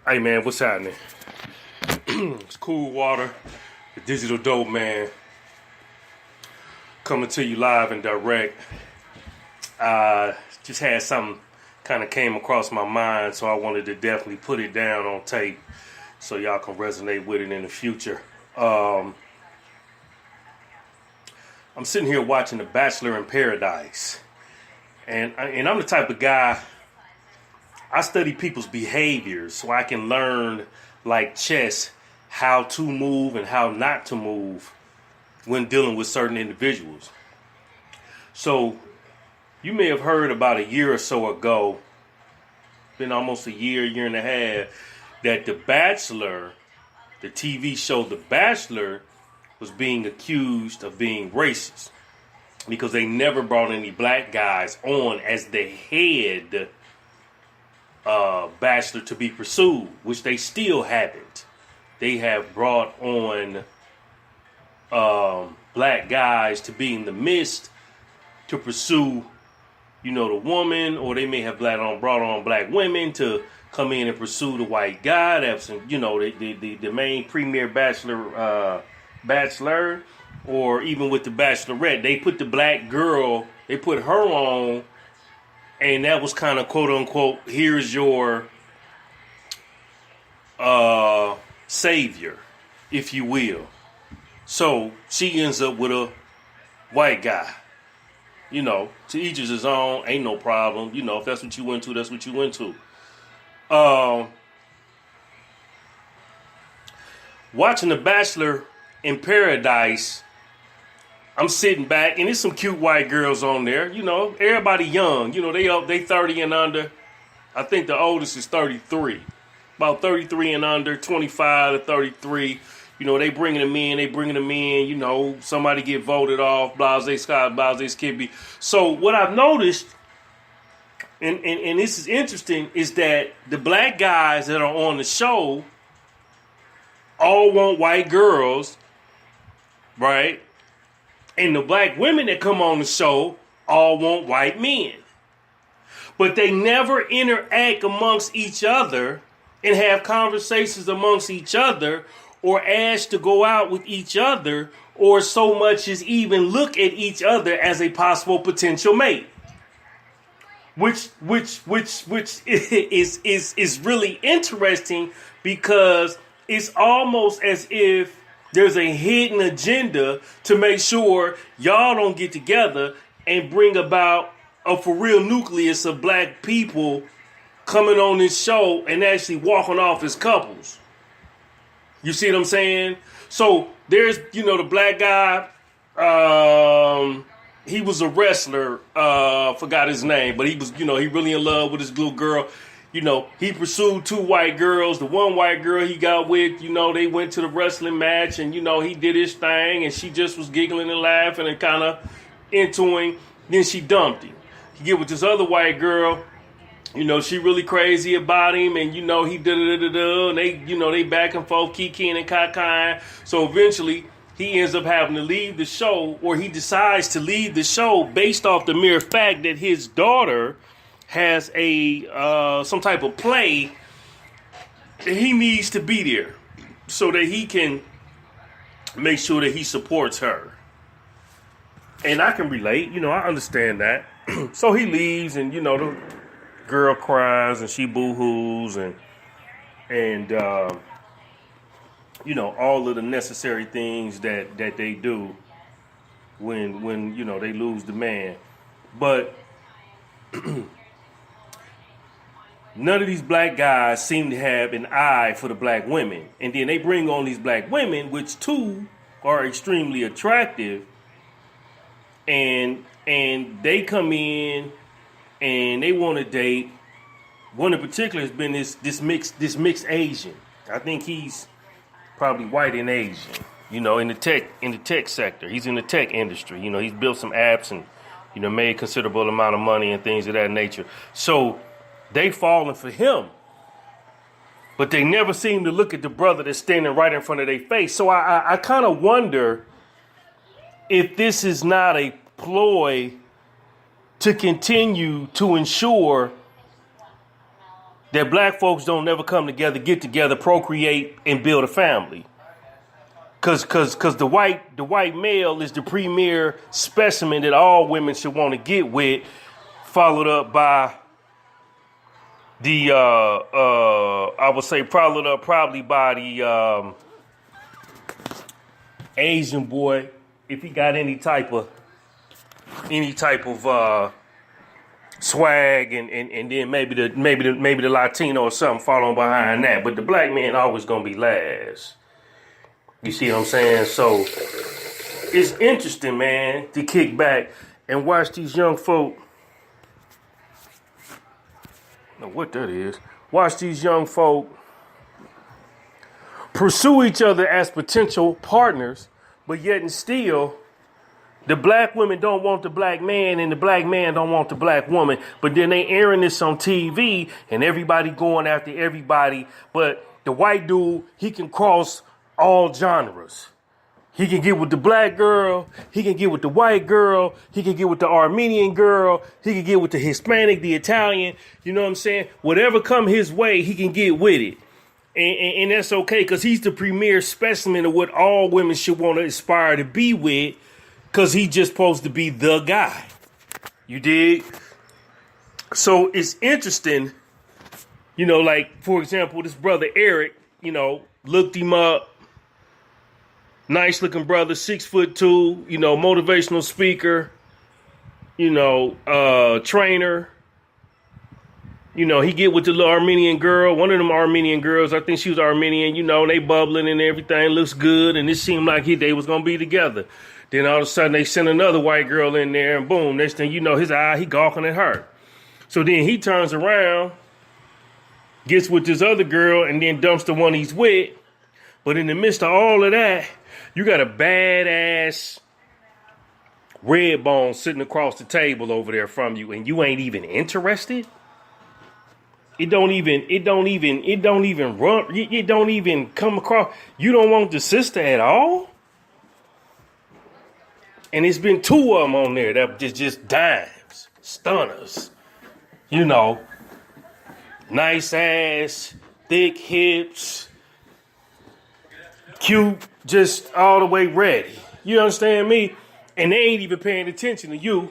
Hey man, what's happening? It's Cool Water, the Digital Dope Man, coming to you live and direct. Just had something kind of came across my mind, so I wanted to definitely put it down on tape so y'all can resonate with it in the future. I'm sitting here watching the Bachelor in Paradise, and I'm the type of guy. I study people's behaviors so I can learn, like chess, how to move and how not to move when dealing with certain individuals. So you may have heard about a year or so ago, been almost a year and a half, that The Bachelor, the TV show The Bachelor, was being accused of being racist because they never brought any black guys on as the head bachelor to be pursued, which they still haven't. They have brought on black guys to be in the midst to pursue, the woman, or they may have brought on black women to come in and pursue the white guy. That's the main premier bachelor, or even with the bachelorette, they put the black girl, they put her on. And that was kind of quote unquote, here's your savior, if you will. So she ends up with a white guy. To each is his own, ain't no problem. If that's what you went to, that's what you went to. Watching The Bachelor in Paradise, I'm sitting back, and there's some cute white girls on there. Everybody young. They 30 and under. I think the oldest is 33. About 33 and under, 25 to 33. They bringing them in. Somebody get voted off, blase Scott, blase Skibby. So what I've noticed, and this is interesting, is that the black guys that are on the show all want white girls, right? And the black women that come on the show all want white men. But they never interact amongst each other and have conversations amongst each other or ask to go out with each other or so much as even look at each other as a possible potential mate. Which is really interesting because it's almost as if there's a hidden agenda to make sure y'all don't get together and bring about a for real nucleus of black people coming on this show and actually walking off as couples. You see what I'm saying? So there's, the black guy, he was a wrestler, forgot his name, but he was, he really in love with his little girl. He pursued two white girls. The one white girl he got with, they went to the wrestling match and, he did his thing and she just was giggling and laughing and kind of into him. Then she dumped him. He get with this other white girl, she really crazy about him and, he da-da-da-da-da and they back and forth, kikiing and cacaing. So eventually he ends up having to leave the show, or he decides to leave the show based off the mere fact that his daughter has some type of play, and he needs to be there so that he can make sure that he supports her. And I can relate, I understand that. So he leaves, and the girl cries and she boo-hoos and all of the necessary things that they do when they lose the man. But none of these black guys seem to have an eye for the black women. And then they bring on these black women, which too are extremely attractive. And they come in and they want to date. One in particular has been this mixed Asian. I think he's probably white and Asian, in the tech sector. He's in the tech industry. He's built some apps and, made considerable amount of money and things of that nature. So they falling for him, but they never seem to look at the brother that's standing right in front of their face. So I kind of wonder if this is not a ploy to continue to ensure that black folks don't never come together, get together, procreate, and build a family. Cause the white male is the premier specimen that all women should want to get with, followed up by the I would say probably by the Asian boy, if he got any type of swag, and then maybe the Latino or something following behind that. But the black man always gonna be last. You see what I'm saying? So it's interesting, man, to kick back and watch these young folk. I don't know what that is. Watch these young folk pursue each other as potential partners, but yet and still, the black women don't want the black man and the black man don't want the black woman. But then they airing this on TV and everybody going after everybody. But the white dude, he can cross all genres. He can get with the black girl. He can get with the white girl. He can get with the Armenian girl. He can get with the Hispanic, the Italian. You know what I'm saying? Whatever come his way, he can get with it. And that's okay, because he's the premier specimen of what all women should want to aspire to be with, because he's just supposed to be the guy. You dig? So it's interesting, you know, like, for example, this brother Eric, you know, looked him up. Nice looking brother, 6'2", you know, motivational speaker, you know, trainer. You know, he get with the little Armenian girl, one of them Armenian girls. I think she was Armenian, you know, and they bubbling and everything, looks good. And it seemed like they was going to be together. Then all of a sudden they send another white girl in there and boom, next thing you know, his eye, he gawking at her. So then he turns around, gets with this other girl, and then dumps the one he's with. But in the midst of all of that, you got a badass red bone sitting across the table over there from you, and you ain't even interested. It don't even come across. You don't want the sister at all. And it's been two of them on there that just dimes, stunners. You know, nice ass, thick hips, cute, just all the way ready. You understand me? And they ain't even paying attention to you.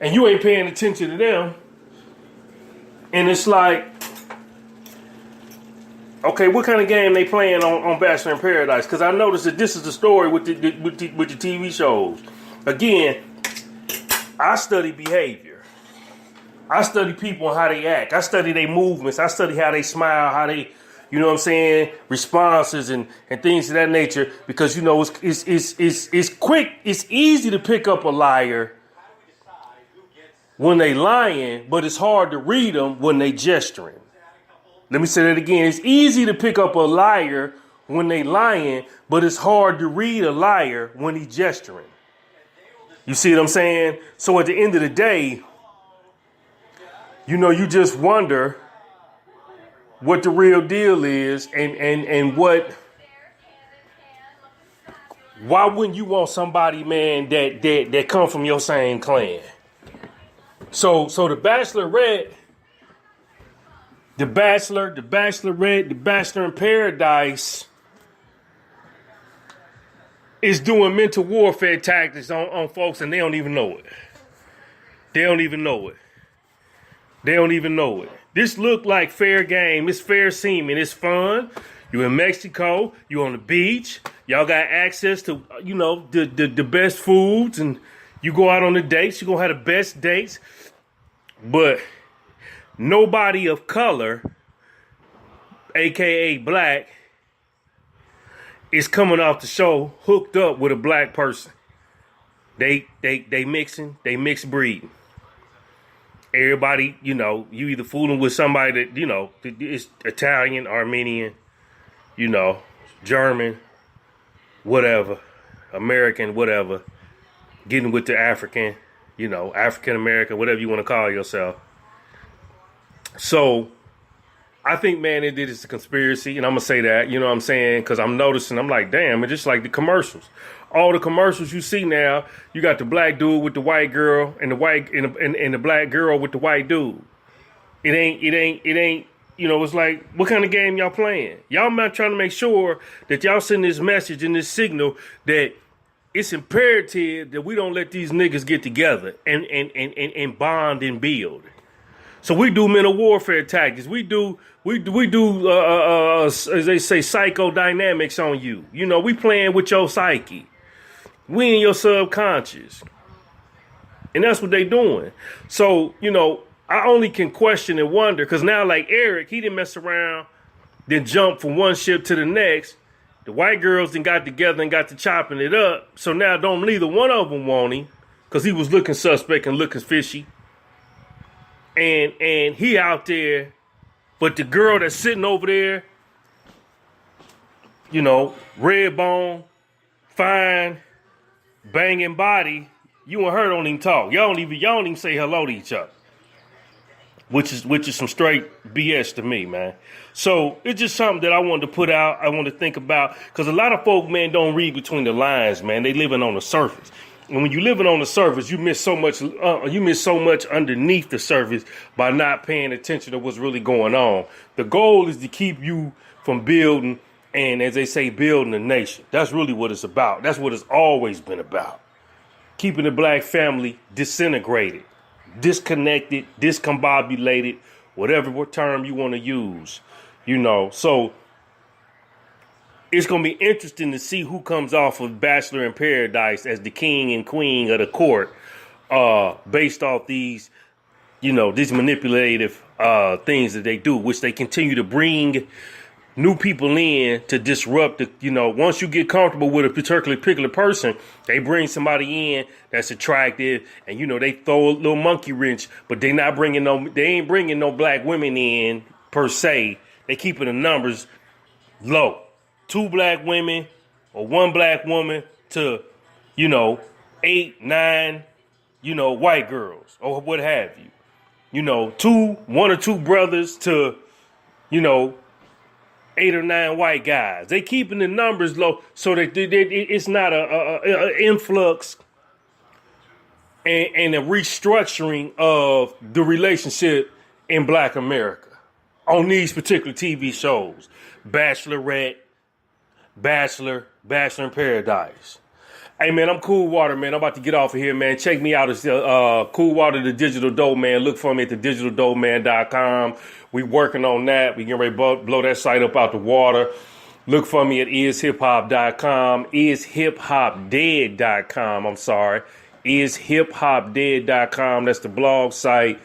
And you ain't paying attention to them. And it's like, okay, what kind of game they playing on Bachelor in Paradise? Because I noticed that this is the story with the TV shows. Again, I study behavior. I study people and how they act. I study their movements. I study how they smile, how they, you know what I'm saying, responses and things of that nature. Because, you know, it's quick. It's easy to pick up a liar when they lying, but it's hard to read them when they gesturing. Let me say that again. It's easy to pick up a liar when they lying, but it's hard to read a liar when he gesturing. You see what I'm saying? So at the end of the day, you know, you just wonder what the real deal is and what, why wouldn't you want somebody, man, that come from your same clan? So the Bachelorette, the Bachelorette, the Bachelor in Paradise is doing mental warfare tactics on folks, and they don't even know it. They don't even know it. This look like fair game. It's fair seeming. It's fun. You in Mexico. You on the beach. Y'all got access to, you know, the best foods, and you go out on the dates. You're going to have the best dates. But nobody of color, a.k.a. black, is coming off the show hooked up with a black person. They mixed breeding. Everybody, you know, you either fooling with somebody that, you know, is Italian, Armenian, you know, German, whatever, American, whatever, getting with the African, you know, African American, whatever you want to call yourself. So I think, man, it is a conspiracy, and I'm going to say that, you know what I'm saying, because I'm noticing, I'm like, damn, it's just like the commercials. All the commercials you see now, you got the black dude with the white girl and the white and the black girl with the white dude. It ain't it's like, what kind of game y'all playing? Y'all not trying to make sure that y'all send this message and this signal that it's imperative that we don't let these niggas get together and bond and build. So we do mental warfare tactics. We do as they say, psychodynamics on you. We playing with your psyche. We in your subconscious. And that's what they doing. So, I only can question and wonder, because now, like Eric, he didn't mess around, then jump from one ship to the next. The white girls then got together and got to chopping it up. So now don't neither one of them want him, because he was looking suspect and looking fishy. And he out there, but the girl that's sitting over there, red bone, fine, banging body, you and her don't even talk. Y'all don't even say hello to each other. Which is some straight BS to me, man. So it's just something that I wanted to put out. I want to think about, because a lot of folk, man, don't read between the lines, man. They living on the surface. And when you living on the surface, you miss so much. You miss so much underneath the surface by not paying attention to what's really going on. The goal is to keep you from building, and as they say, building a nation. That's really what it's about. That's what it's always been about. Keeping the black family disintegrated, disconnected, discombobulated, whatever term you want to use. So it's going to be interesting to see who comes off of Bachelor in Paradise as the king and queen of the court, based off these manipulative things that they do, which they continue to bring new people in to disrupt once you get comfortable with a particular person, they bring somebody in that's attractive, and they throw a little monkey wrench, but they ain't bringing no black women in per se. They keeping the numbers low. 2 black women or 1 black woman to, 8, 9, white girls or what have you. 1 or 2 brothers to, 8 or 9 white guys. They keeping the numbers low so that it's not a influx and a restructuring of the relationship in black America on these particular TV shows. Bachelorette, Bachelor in Paradise. Hey, man, I'm Cool Water, man. I'm about to get off of here, man. Check me out as Cool Water, the Digital Dope Man. Look for me at thedigitaldopeman.com. We working on that. We getting ready to blow that site up out the water. Look for me at ishiphop.com, ishiphopdead.com. I'm sorry. Ishiphopdead.com. That's the blog site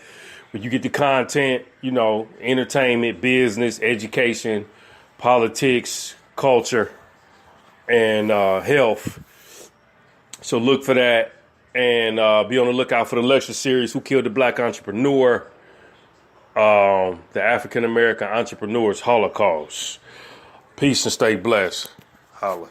where you get the content, entertainment, business, education, politics, culture, and health. So look for that, and be on the lookout for the lecture series, Who Killed the Black Entrepreneur? The African American Entrepreneur's Holocaust. Peace and stay blessed. Holla.